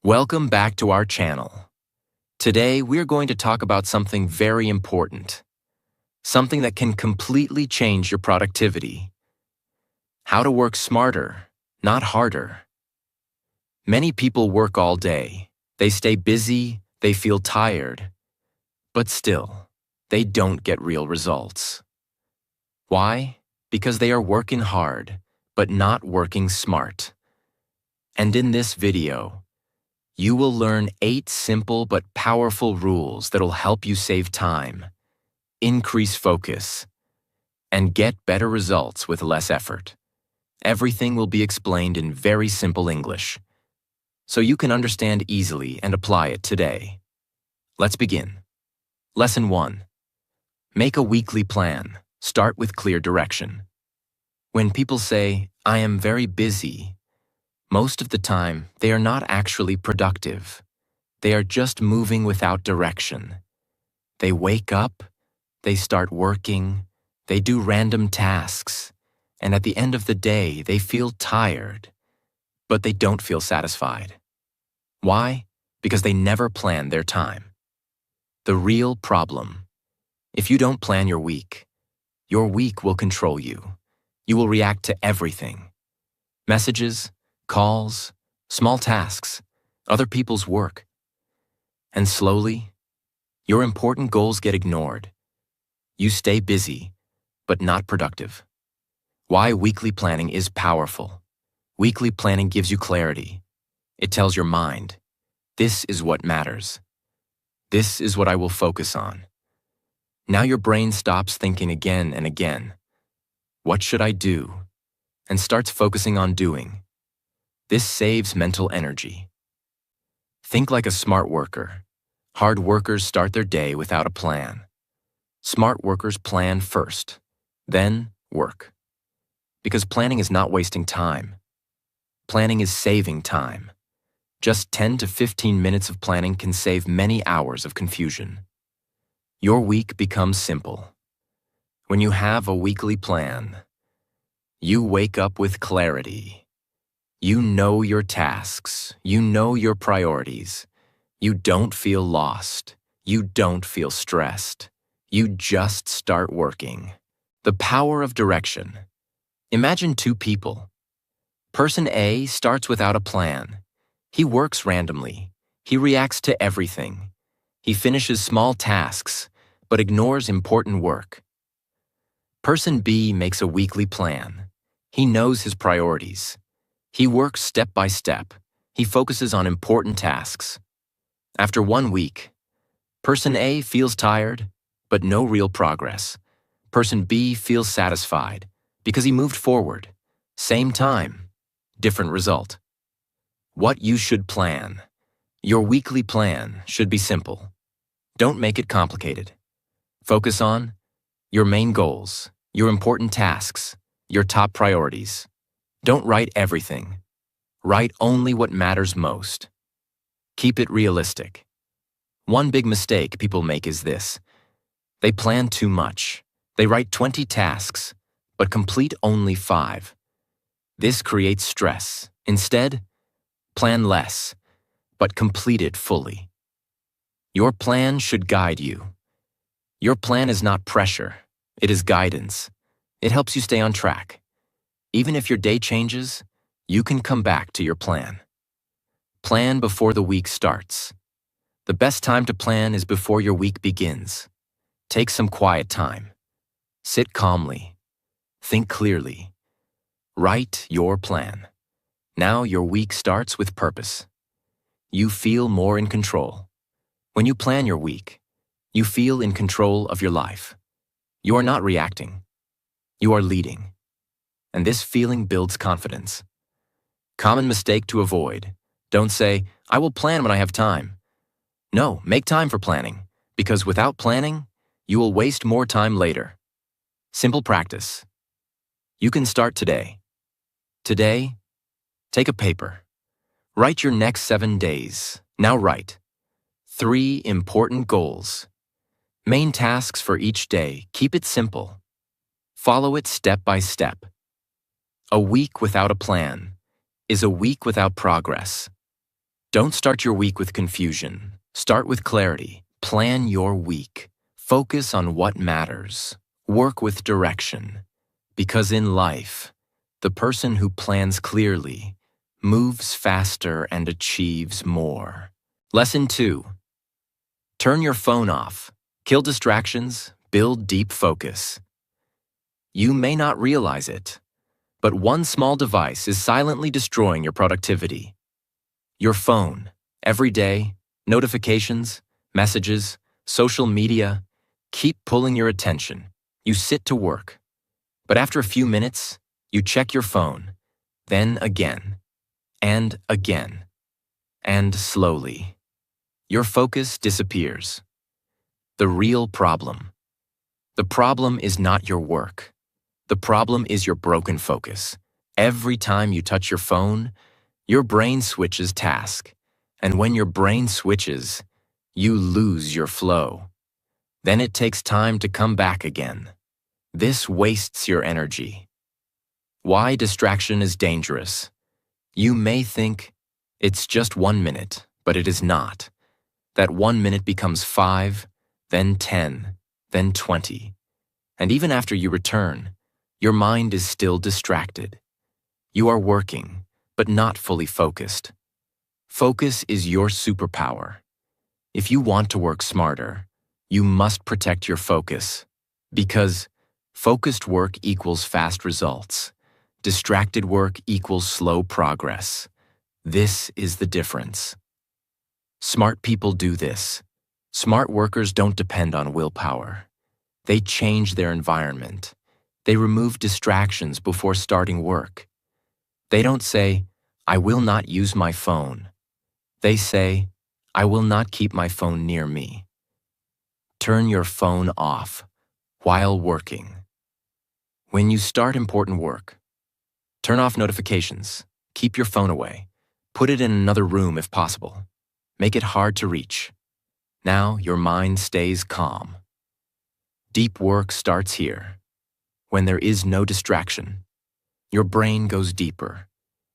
Welcome back to our channel. Today, we're going to talk about something very important, something that can completely change your productivity. How to work smarter, not harder. Many people work all day. They stay busy, they feel tired, but still, they don't get real results. Why? Because they are working hard, but not working smart. And in this video, you will learn 8 simple but powerful rules that'll help you save time, increase focus, and get better results with less effort. Everything will be explained in very simple English, so you can understand easily and apply it today. Let's begin. Lesson 1. Make a weekly plan. Start with clear direction. When people say, "I am very busy," most of the time, they are not actually productive. They are just moving without direction. They wake up, they start working, they do random tasks, and at the end of the day, they feel tired, but they don't feel satisfied. Why? Because they never plan their time. The real problem: if you don't plan your week will control you. You will react to everything. Messages, calls, small tasks, other people's work. And slowly, your important goals get ignored. You stay busy, but not productive. Why weekly planning is powerful. Weekly planning gives you clarity. It tells your mind, this is what matters. This is what I will focus on. Now your brain stops thinking again and again, what should I do? And starts focusing on doing. This saves mental energy. Think like a smart worker. Hard workers start their day without a plan. Smart workers plan first, then work. Because planning is not wasting time. Planning is saving time. Just 10 to 15 minutes of planning can save many hours of confusion. Your week becomes simple. When you have a weekly plan, you wake up with clarity. You know your tasks. You know your priorities. You don't feel lost. You don't feel stressed. You just start working. The power of direction. Imagine 2 people. Person A starts without a plan. He works randomly. He reacts to everything. He finishes small tasks, but ignores important work. Person B makes a weekly plan. He knows his priorities. He works step by step. He focuses on important tasks. After 1 week, Person A feels tired, but no real progress. Person B feels satisfied because he moved forward. Same time, different result. What you should plan. Your weekly plan should be simple. Don't make it complicated. Focus on your main goals, your important tasks, your top priorities. Don't write everything. Write only what matters most. Keep it realistic. One big mistake people make is this. They plan too much. They write 20 tasks, but complete only 5. This creates stress. Instead, plan less, but complete it fully. Your plan should guide you. Your plan is not pressure. It is guidance. It helps you stay on track. Even if your day changes, you can come back to your plan. Plan before the week starts. The best time to plan is before your week begins. Take some quiet time. Sit calmly. Think clearly. Write your plan. Now your week starts with purpose. You feel more in control. When you plan your week, you feel in control of your life. You are not reacting. You are leading. And this feeling builds confidence. Common mistake to avoid. Don't say, "I will plan when I have time." No, make time for planning, because without planning, you will waste more time later. Simple practice. You can start today. Today, take a paper. Write your next 7 days. Now write 3 important goals. Main tasks for each day. Keep it simple. Follow it step by step. A week without a plan is a week without progress. Don't start your week with confusion. Start with clarity. Plan your week. Focus on what matters. Work with direction. Because in life, the person who plans clearly moves faster and achieves more. Lesson 2. Turn your phone off. Kill distractions. Build deep focus. You may not realize it, but one small device is silently destroying your productivity. Your phone, every day, notifications, messages, social media, keep pulling your attention. You sit to work, but after a few minutes, you check your phone, then again, and again, and slowly. Your focus disappears. The real problem. The problem is not your work. The problem is your broken focus. Every time you touch your phone, your brain switches task. And when your brain switches, you lose your flow. Then it takes time to come back again. This wastes your energy. Why distraction is dangerous? You may think it's just 1 minute, but it is not. That 1 minute becomes 5, then 10, then 20. And even after you return, your mind is still distracted. You are working, but not fully focused. Focus is your superpower. If you want to work smarter, you must protect your focus. Because focused work equals fast results. Distracted work equals slow progress. This is the difference. Smart people do this. Smart workers don't depend on willpower. They change their environment. They remove distractions before starting work. They don't say, "I will not use my phone." They say, "I will not keep my phone near me." Turn your phone off while working. When you start important work, turn off notifications. Keep your phone away. Put it in another room if possible. Make it hard to reach. Now your mind stays calm. Deep work starts here. When there is no distraction, your brain goes deeper.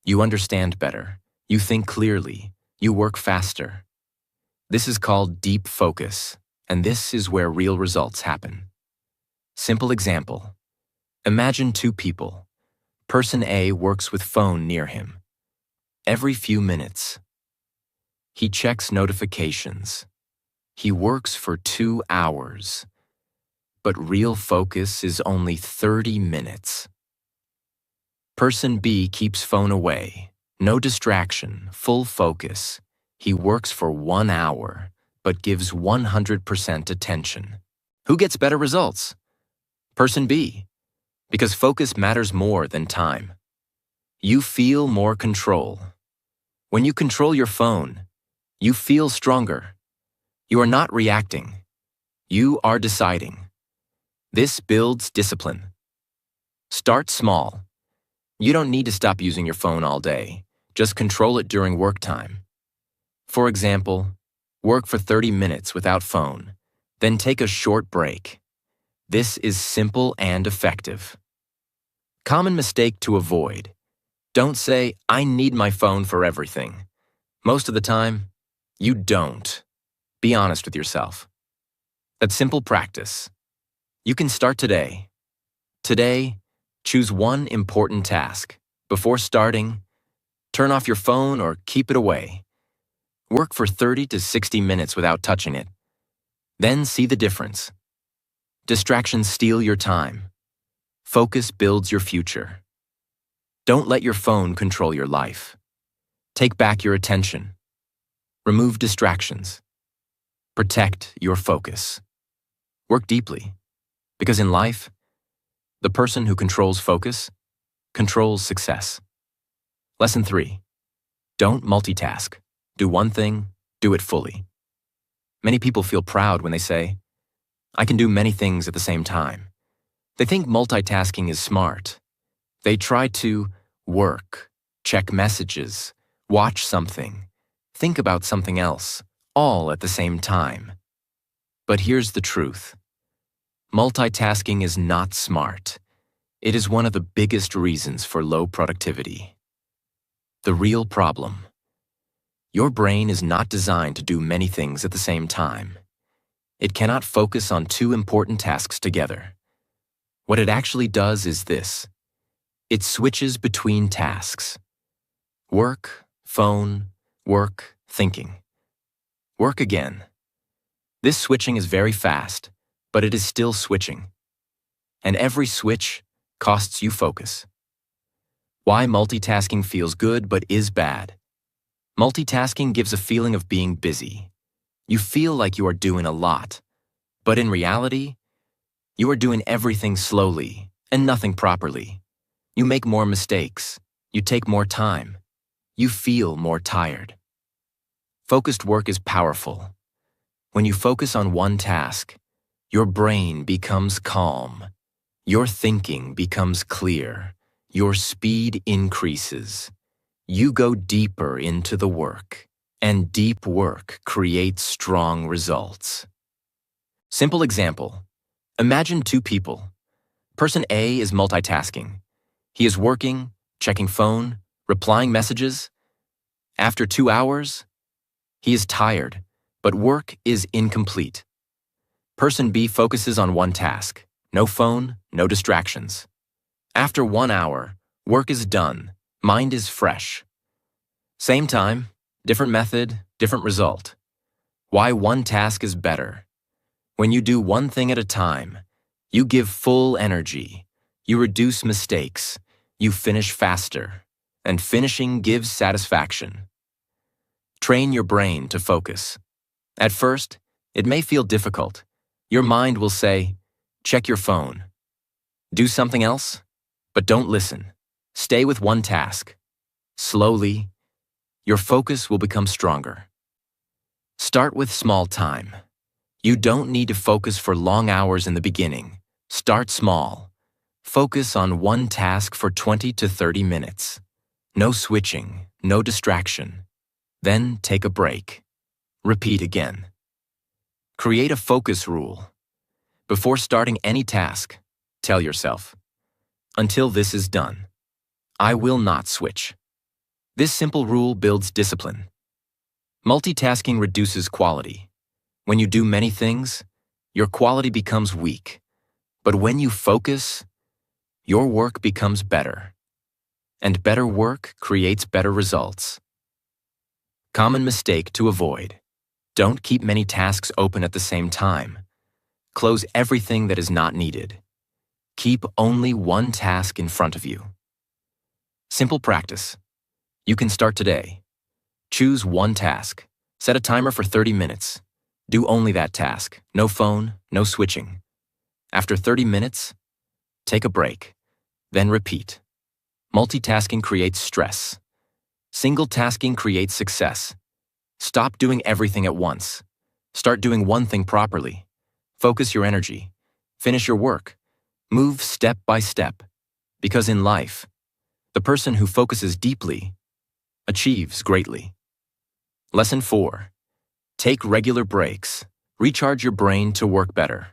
You understand better. You think clearly. You work faster. This is called deep focus, and this is where real results happen. Simple example. Imagine 2 people. Person A works with phone near him. Every few minutes, he checks notifications. He works for 2 hours. But real focus is only 30 minutes. Person B keeps phone away. No distraction, full focus. He works for 1 hour, but gives 100% attention. Who gets better results? Person B, because focus matters more than time. You feel more control. When you control your phone, you feel stronger. You are not reacting. You are deciding. This builds discipline. Start small. You don't need to stop using your phone all day. Just control it during work time. For example, work for 30 minutes without phone, then take a short break. This is simple and effective. Common mistake to avoid. Don't say, "I need my phone for everything." Most of the time, you don't. Be honest with yourself. That's simple practice. You can start today. Today, choose one important task. Before starting, turn off your phone or keep it away. Work for 30 to 60 minutes without touching it. Then see the difference. Distractions steal your time. Focus builds your future. Don't let your phone control your life. Take back your attention. Remove distractions. Protect your focus. Work deeply. Because in life, the person who controls focus controls success. Lesson 3. Don't multitask. Do one thing, do it fully. Many people feel proud when they say, "I can do many things at the same time." They think multitasking is smart. They try to work, check messages, watch something, think about something else, all at the same time. But here's the truth. Multitasking is not smart. It is one of the biggest reasons for low productivity. The real problem. Your brain is not designed to do many things at the same time. It cannot focus on two important tasks together. What it actually does is this. It switches between tasks. Work, phone, work, thinking. Work again. This switching is very fast, but it is still switching. And every switch costs you focus. Why multitasking feels good but is bad. Multitasking gives a feeling of being busy. You feel like you are doing a lot, but in reality, you are doing everything slowly and nothing properly. You make more mistakes. You take more time. You feel more tired. Focused work is powerful. When you focus on one task, your brain becomes calm. Your thinking becomes clear. Your speed increases. You go deeper into the work, and deep work creates strong results. Simple example. Imagine two people. Person A is multitasking. He is working, checking phone, replying messages. After 2 hours, he is tired, but work is incomplete. Person B focuses on one task. No phone, no distractions. After 1 hour, work is done. Mind is fresh. Same time, different method, different result. Why one task is better. When you do one thing at a time, you give full energy. You reduce mistakes. You finish faster. And finishing gives satisfaction. Train your brain to focus. At first, it may feel difficult. Your mind will say, check your phone. Do something else, but don't listen. Stay with one task. Slowly, your focus will become stronger. Start with small time. You don't need to focus for long hours in the beginning. Start small. Focus on one task for 20 to 30 minutes. No switching, no distraction. Then take a break. Repeat again. Create a focus rule. Before starting any task, tell yourself, until this is done, I will not switch. This simple rule builds discipline. Multitasking reduces quality. When you do many things, your quality becomes weak. But when you focus, your work becomes better. And better work creates better results. Common mistake to avoid. Don't keep many tasks open at the same time. Close everything that is not needed. Keep only one task in front of you. Simple practice. You can start today. Choose one task. Set a timer for 30 minutes. Do only that task. No phone, no switching. After 30 minutes, take a break. Then repeat. Multitasking creates stress. Single tasking creates success. Stop doing everything at once. Start doing one thing properly. Focus your energy. Finish your work. Move step by step. Because in life, the person who focuses deeply achieves greatly. Lesson 4. Take regular breaks. Recharge your brain to work better.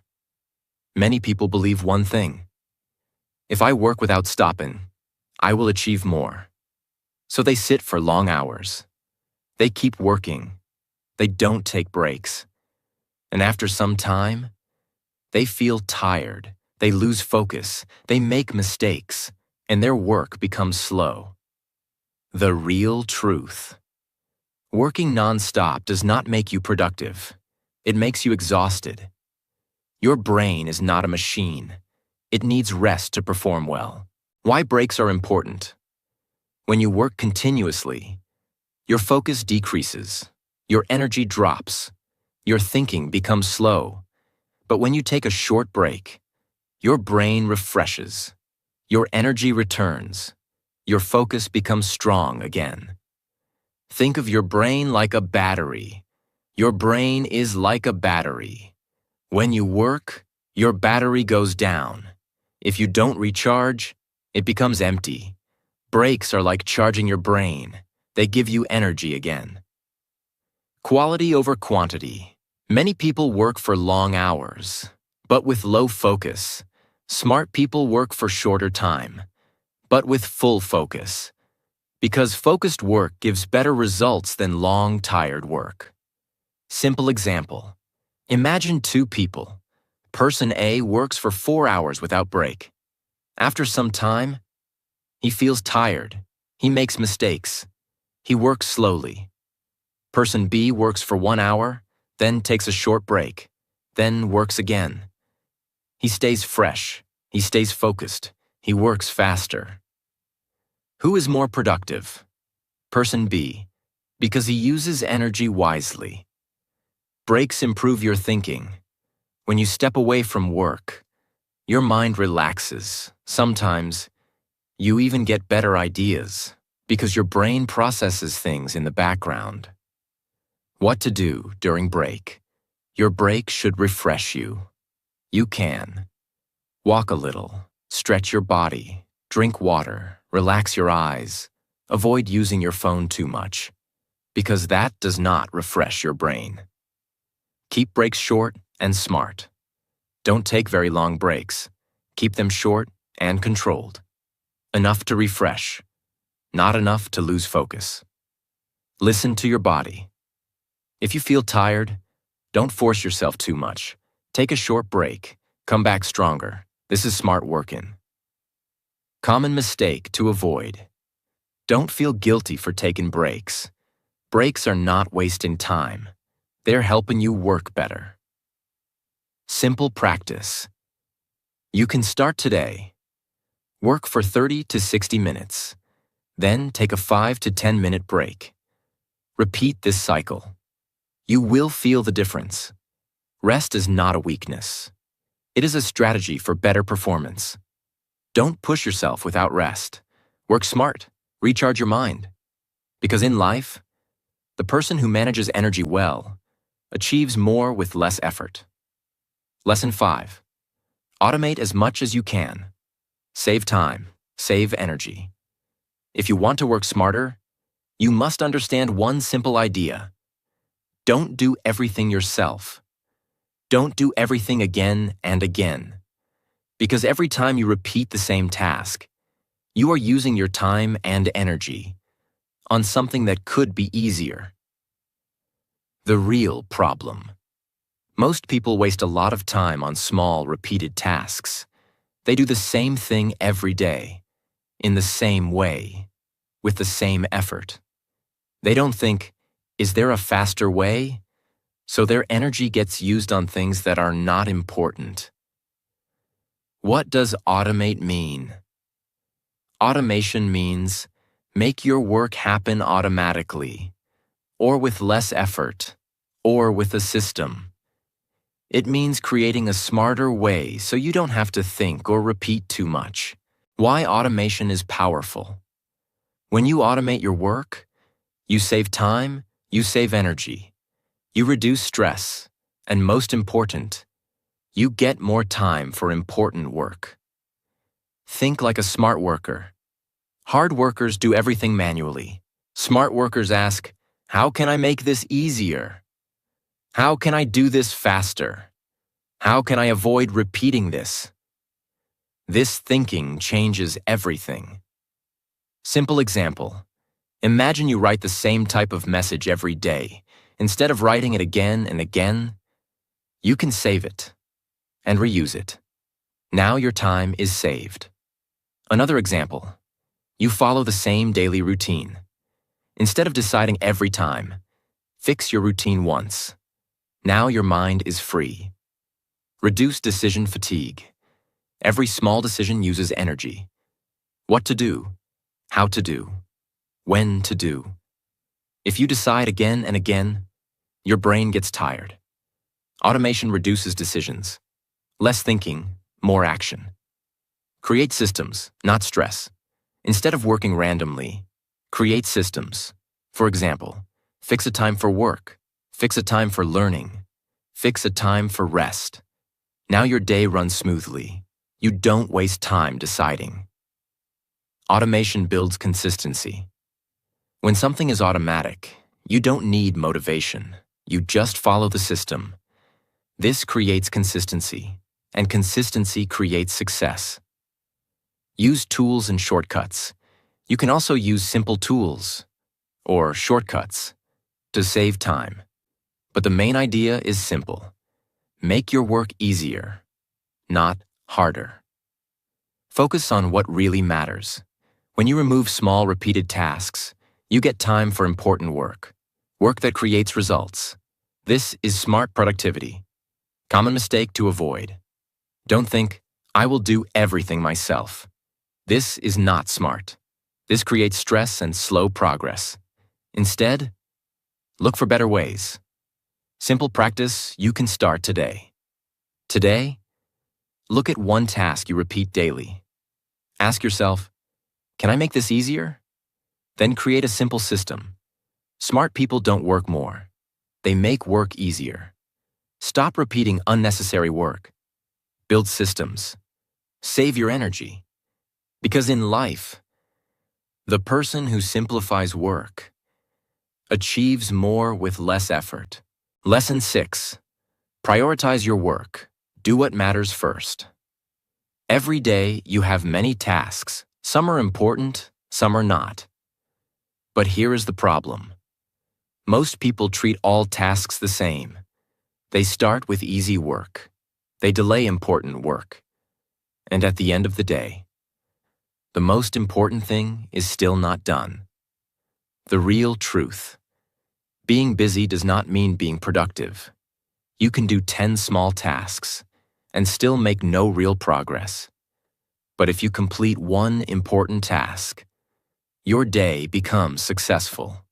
Many people believe one thing. If I work without stopping, I will achieve more. So they sit for long hours. They keep working. They don't take breaks. And after some time, they feel tired. They lose focus. They make mistakes. And their work becomes slow. The real truth. Working non-stop does not make you productive. It makes you exhausted. Your brain is not a machine. It needs rest to perform well. Why breaks are important? When you work continuously, your focus decreases. Your energy drops. Your thinking becomes slow. But when you take a short break, your brain refreshes. Your energy returns. Your focus becomes strong again. Think of your brain like a battery. Your brain is like a battery. When you work, your battery goes down. If you don't recharge, it becomes empty. Breaks are like charging your brain. They give you energy again. Quality over quantity. Many people work for long hours, but with low focus. Smart people work for shorter time, but with full focus. Because focused work gives better results than long, tired work. Simple example. Imagine two people. Person A works for 4 hours without break. After some time, he feels tired. He makes mistakes. He works slowly. Person B works for 1 hour, then takes a short break, then works again. He stays fresh. He stays focused. He works faster. Who is more productive? Person B, because he uses energy wisely. Breaks improve your thinking. When you step away from work, your mind relaxes. Sometimes, you even get better ideas because your brain processes things in the background. What to do during break? Your break should refresh you. You can walk a little, stretch your body, drink water, relax your eyes, avoid using your phone too much, because that does not refresh your brain. Keep breaks short and smart. Don't take very long breaks. Keep them short and controlled. Enough to refresh, not enough to lose focus. Listen to your body. If you feel tired, don't force yourself too much. Take a short break. Come back stronger. This is smart working. Common mistake to avoid. Don't feel guilty for taking breaks. Breaks are not wasting time. They're helping you work better. Simple practice. You can start today. Work for 30 to 60 minutes. Then take a 5 to 10 minute break. Repeat this cycle. You will feel the difference. Rest is not a weakness. It is a strategy for better performance. Don't push yourself without rest. Work smart. Recharge your mind. Because in life, the person who manages energy well achieves more with less effort. Lesson 5. Automate as much as you can. Save time. Save energy. If you want to work smarter, you must understand one simple idea. Don't do everything yourself. Don't do everything again and again. Because every time you repeat the same task, you are using your time and energy on something that could be easier. The real problem. Most people waste a lot of time on small, repeated tasks. They do the same thing every day, in the same way, with the same effort. They don't think, is there a faster way? So their energy gets used on things that are not important. What does automate mean? Automation means make your work happen automatically, or with less effort, or with a system. It means creating a smarter way so you don't have to think or repeat too much. Why automation is powerful. When you automate your work, you save time, you save energy, you reduce stress, and most important, you get more time for important work. Think like a smart worker. Hard workers do everything manually. Smart workers ask, how can I make this easier? How can I do this faster? How can I avoid repeating this? This thinking changes everything. Simple example. Imagine you write the same type of message every day. Instead of writing it again and again, you can save it and reuse it. Now your time is saved. Another example. You follow the same daily routine. Instead of deciding every time, fix your routine once. Now your mind is free. Reduce decision fatigue. Every small decision uses energy. What to do, how to do, when to do. If you decide again and again, your brain gets tired. Automation reduces decisions. Less thinking, more action. Create systems, not stress. Instead of working randomly, create systems. For example, fix a time for work, fix a time for learning, fix a time for rest. Now your day runs smoothly. You don't waste time deciding. Automation builds consistency. When something is automatic, you don't need motivation. You just follow the system. This creates consistency, and consistency creates success. Use tools and shortcuts. You can also use simple tools or shortcuts to save time. But the main idea is simple. Make your work easier, not harder. Focus on what really matters. When you remove small, repeated tasks, you get time for important work that creates results. This is smart productivity. Common mistake to avoid. Don't think, I will do everything myself. This is not smart. This creates stress and slow progress. Instead, look for better ways. Simple practice you can start today. Today, look at one task you repeat daily. Ask yourself, can I make this easier? Then create a simple system. Smart people don't work more. They make work easier. Stop repeating unnecessary work. Build systems. Save your energy. Because in life, the person who simplifies work achieves more with less effort. Lesson 6. Prioritize your work. Do what matters first. Every day you have many tasks. Some are important, some are not. But here is the problem. Most people treat all tasks the same. They start with easy work. They delay important work. And at the end of the day, the most important thing is still not done. The real truth. Being busy does not mean being productive. You can do 10 small tasks and still make no real progress. But if you complete one important task, your day becomes successful.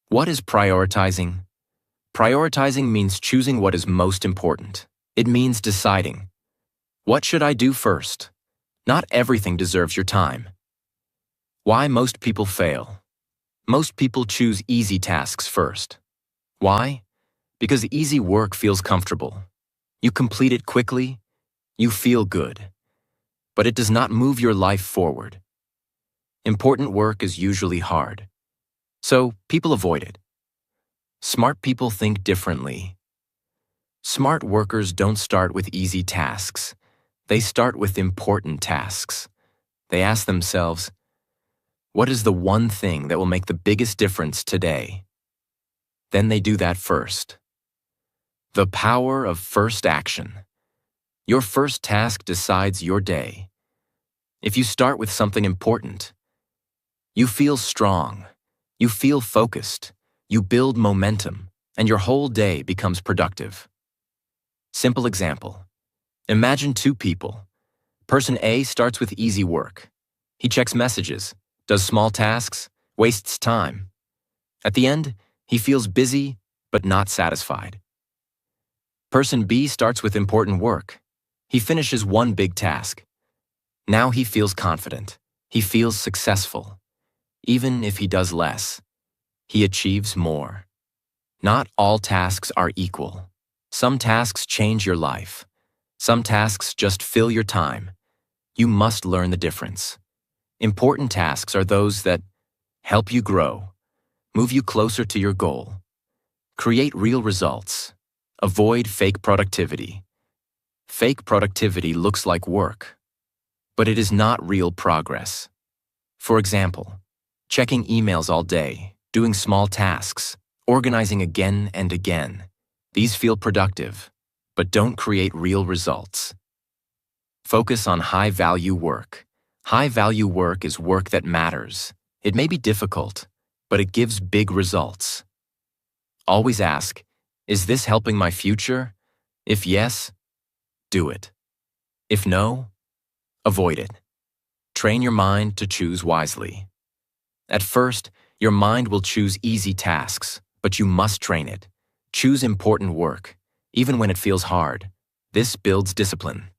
What is prioritizing? Prioritizing means choosing what is most important. It means deciding, what should I do first? Not everything deserves your time. Why most people fail? Most people choose easy tasks first. Why? Because easy work feels comfortable. You complete it quickly, you feel good. But it does not move your life forward. Important work is usually hard. So people avoid it. Smart people think differently. Smart workers don't start with easy tasks. They start with important tasks. They ask themselves, what is the one thing that will make the biggest difference today? Then they do that first. The power of first action. Your first task decides your day. If you start with something important, you feel strong, you feel focused, you build momentum, and your whole day becomes productive. Simple example. Imagine two people. Person A starts with easy work. He checks messages, does small tasks, wastes time. At the end, he feels busy but not satisfied. Person B starts with important work. He finishes one big task. Now he feels confident. He feels successful. Even if he does less, he achieves more. Not all tasks are equal. Some tasks change your life. Some tasks just fill your time. You must learn the difference. Important tasks are those that help you grow, move you closer to your goal, create real results. Avoid fake productivity. Fake productivity looks like work, but it is not real progress. For example, checking emails all day, doing small tasks, organizing again and again. These feel productive, but don't create real results. Focus on high-value work. High-value work is work that matters. It may be difficult, but it gives big results. Always ask, is this helping my future? If yes, do it. If no, avoid it. Train your mind to choose wisely. At first, your mind will choose easy tasks, but you must train it. Choose important work, even when it feels hard. This builds discipline.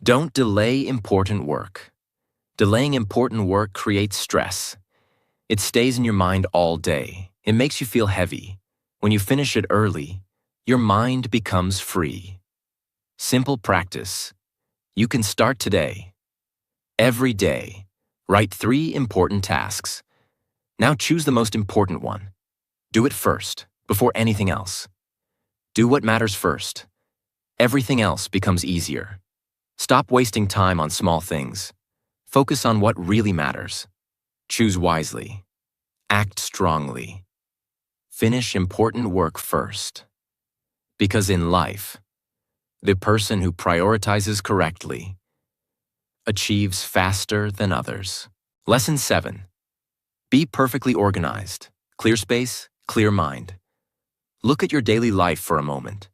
Don't delay important work. Delaying important work creates stress. It stays in your mind all day. It makes you feel heavy. When you finish it early, your mind becomes free. Simple practice. You can start today. Every day, write 3 important tasks. Now choose the most important one. Do it first, before anything else. Do what matters first. Everything else becomes easier. Stop wasting time on small things. Focus on what really matters. Choose wisely. Act strongly. Finish important work first. Because in life, the person who prioritizes correctly achieves faster than others. Lesson 7. Be perfectly organized. Clear space, clear mind. Look at your daily life for a moment.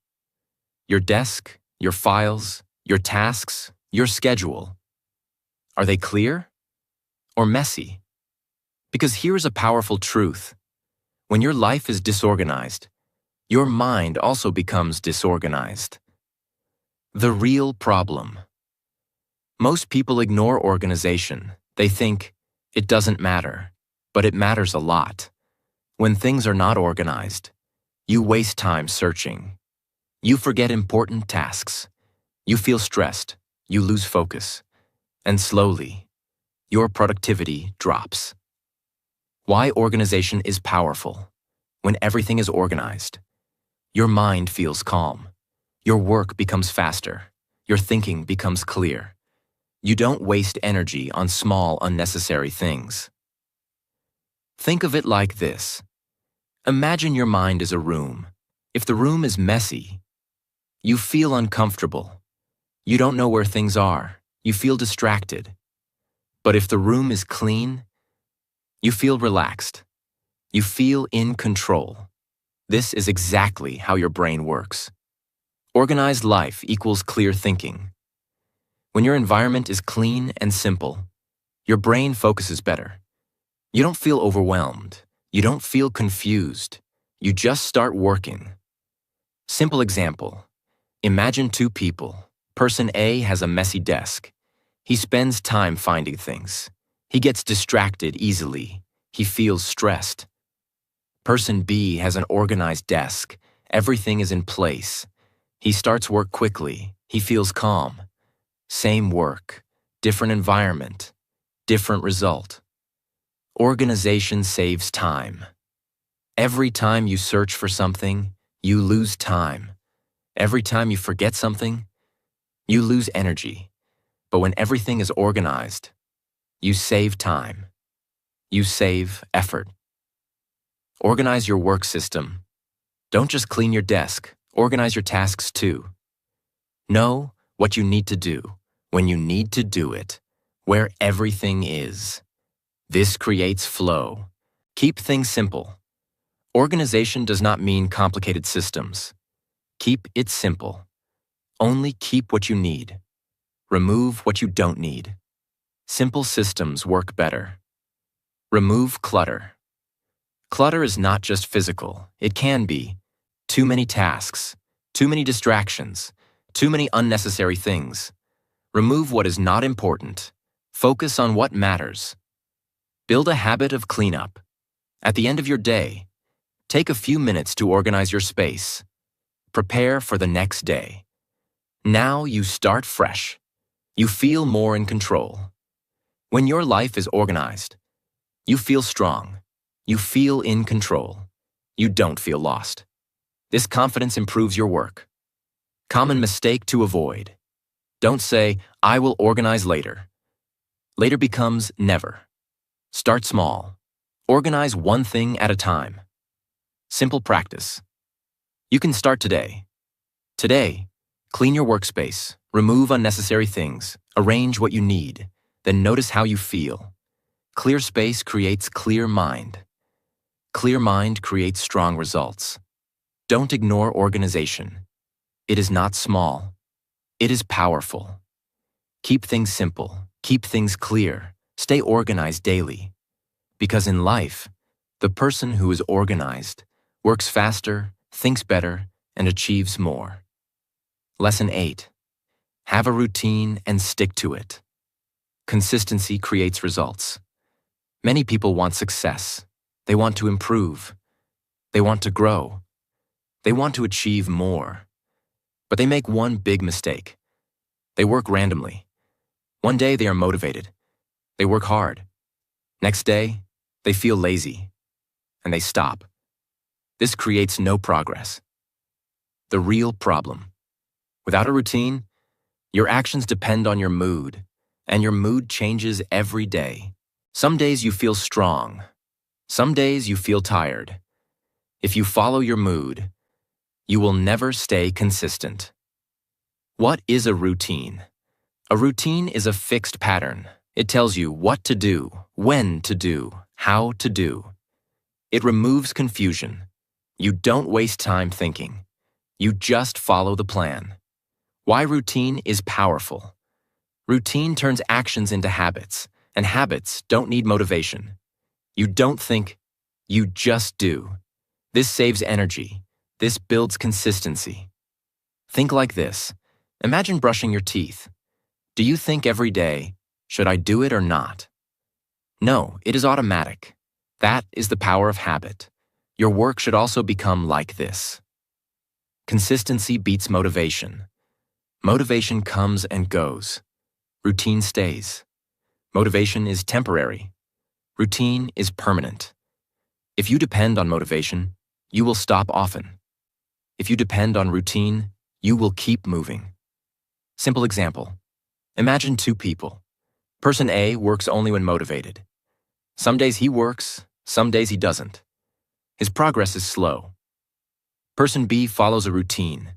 Your desk, your files, your tasks, your schedule. Are they clear or messy? Because here's a powerful truth. When your life is disorganized, your mind also becomes disorganized. The real problem. Most people ignore organization. They think it doesn't matter, but it matters a lot. When things are not organized, you waste time searching. You forget important tasks. You feel stressed. You lose focus. And slowly, your productivity drops. Why organization is powerful. When everything is organized, your mind feels calm. Your work becomes faster. Your thinking becomes clear. You don't waste energy on small, unnecessary things. Think of it like this. Imagine your mind is a room. If the room is messy, you feel uncomfortable. You don't know where things are. You feel distracted. But if the room is clean, you feel relaxed. You feel in control. This is exactly how your brain works. Organized life equals clear thinking. When your environment is clean and simple, your brain focuses better. You don't feel overwhelmed. You don't feel confused. You just start working. Simple example. Imagine two people. Person A has a messy desk. He spends time finding things. He gets distracted easily. He feels stressed. Person B has an organized desk. Everything is in place. He starts work quickly. He feels calm. Same work, different environment, different result. Organization saves time. Every time you search for something, you lose time. Every time you forget something, you lose energy. But when everything is organized, you save time. You save effort. Organize your work system. Don't just clean your desk, organize your tasks too. Know what you need to do, when you need to do it, where everything is. This creates flow. Keep things simple. Organization does not mean complicated systems. Keep it simple. Only keep what you need. Remove what you don't need. Simple systems work better. Remove clutter. Clutter is not just physical. It can be too many tasks, too many distractions, too many unnecessary things. Remove what is not important. Focus on what matters. Build a habit of cleanup. At the end of your day, take a few minutes to organize your space. Prepare for the next day. Now you start fresh. You feel more in control. When your life is organized, you feel strong. You feel in control. You don't feel lost. This confidence improves your work. Common mistake to avoid. Don't say, I will organize later. Later becomes never. Start small. Organize one thing at a time. Simple practice. You can start today. Today, clean your workspace, remove unnecessary things, arrange what you need, then notice how you feel. Clear space creates clear mind. Clear mind creates strong results. Don't ignore organization. It is not small. It is powerful. Keep things simple. Keep things clear. Stay organized daily. Because in life, the person who is organized works faster, thinks better, and achieves more. Lesson 8. Have a routine and stick to it. Consistency creates results. Many people want success. They want to improve. They want to grow. They want to achieve more. But they make one big mistake. They work randomly. One day they are motivated. They work hard. Next day, they feel lazy. And they stop. This creates no progress. The real problem. Without a routine, your actions depend on your mood, and your mood changes every day. Some days you feel strong. Some days you feel tired. If you follow your mood, you will never stay consistent. What is a routine? A routine is a fixed pattern. It tells you what to do, when to do, how to do. It removes confusion. You don't waste time thinking. You just follow the plan. Why routine is powerful. Routine turns actions into habits, and habits don't need motivation. You don't think, you just do. This saves energy. This builds consistency. Think like this. Imagine brushing your teeth. Do you think every day, should I do it or not? No, it is automatic. That is the power of habit. Your work should also become like this. Consistency beats motivation. Motivation comes and goes. Routine stays. Motivation is temporary. Routine is permanent. If you depend on motivation, you will stop often. If you depend on routine, you will keep moving. Simple example. Imagine two people. Person A works only when motivated. Some days he works, some days he doesn't. His progress is slow. Person B follows a routine.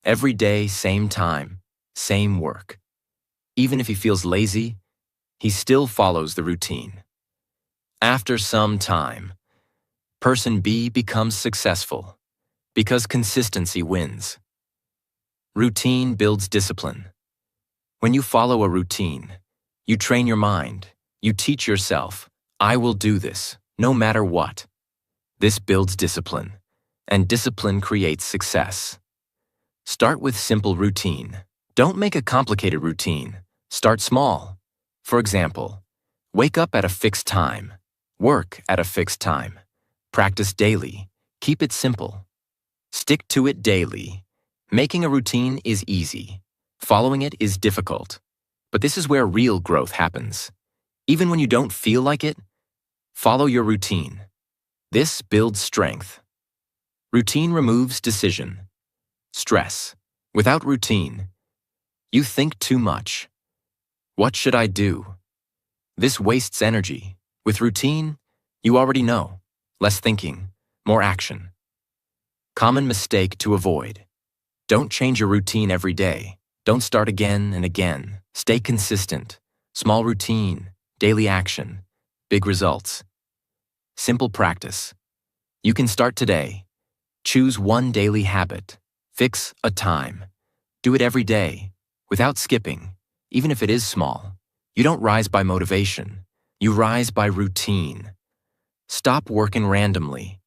Every day, same time, same work. Even if he feels lazy, he still follows the routine. After some time, Person B becomes successful because consistency wins. Routine builds discipline. When you follow a routine, you train your mind. You teach yourself, I will do this, no matter what. This builds discipline, and discipline creates success. Start with simple routine. Don't make a complicated routine. Start small. For example, wake up at a fixed time. Work at a fixed time. Practice daily. Keep it simple. Stick to it daily. Making a routine is easy. Following it is difficult. But this is where real growth happens. Even when you don't feel like it, follow your routine. This builds strength. Routine removes decision. Stress. Without routine, you think too much. What should I do? This wastes energy. With routine, you already know. Less thinking, more action. Common mistake to avoid. Don't change your routine every day. Don't start again and again. Stay consistent. Small routine, daily action, big results. Simple practice. You can start today. Choose one daily habit. Fix a time. Do it every day, without skipping, even if it is small. You don't rise by motivation. You rise by routine. Stop working randomly.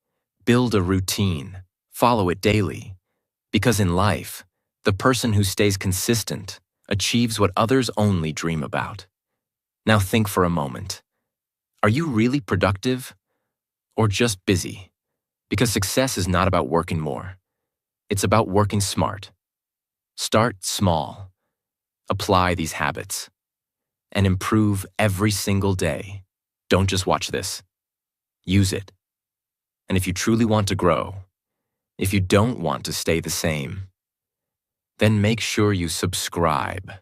Build a routine. Follow it daily. Because in life, the person who stays consistent achieves what others only dream about. Now think for a moment. Are you really productive or just busy? Because success is not about working more. It's about working smart. Start small. Apply these habits. And improve every single day. Don't just watch this. Use it. And if you truly want to grow, if you don't want to stay the same, then make sure you subscribe.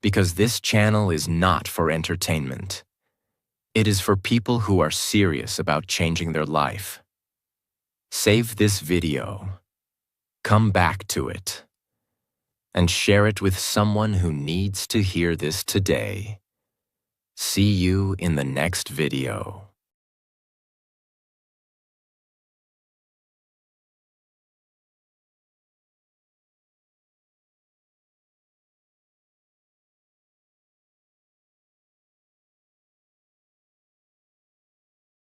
Because this channel is not for entertainment. It is for people who are serious about changing their life. Save this video. Come back to it. And share it with someone who needs to hear this today. See you in the next video.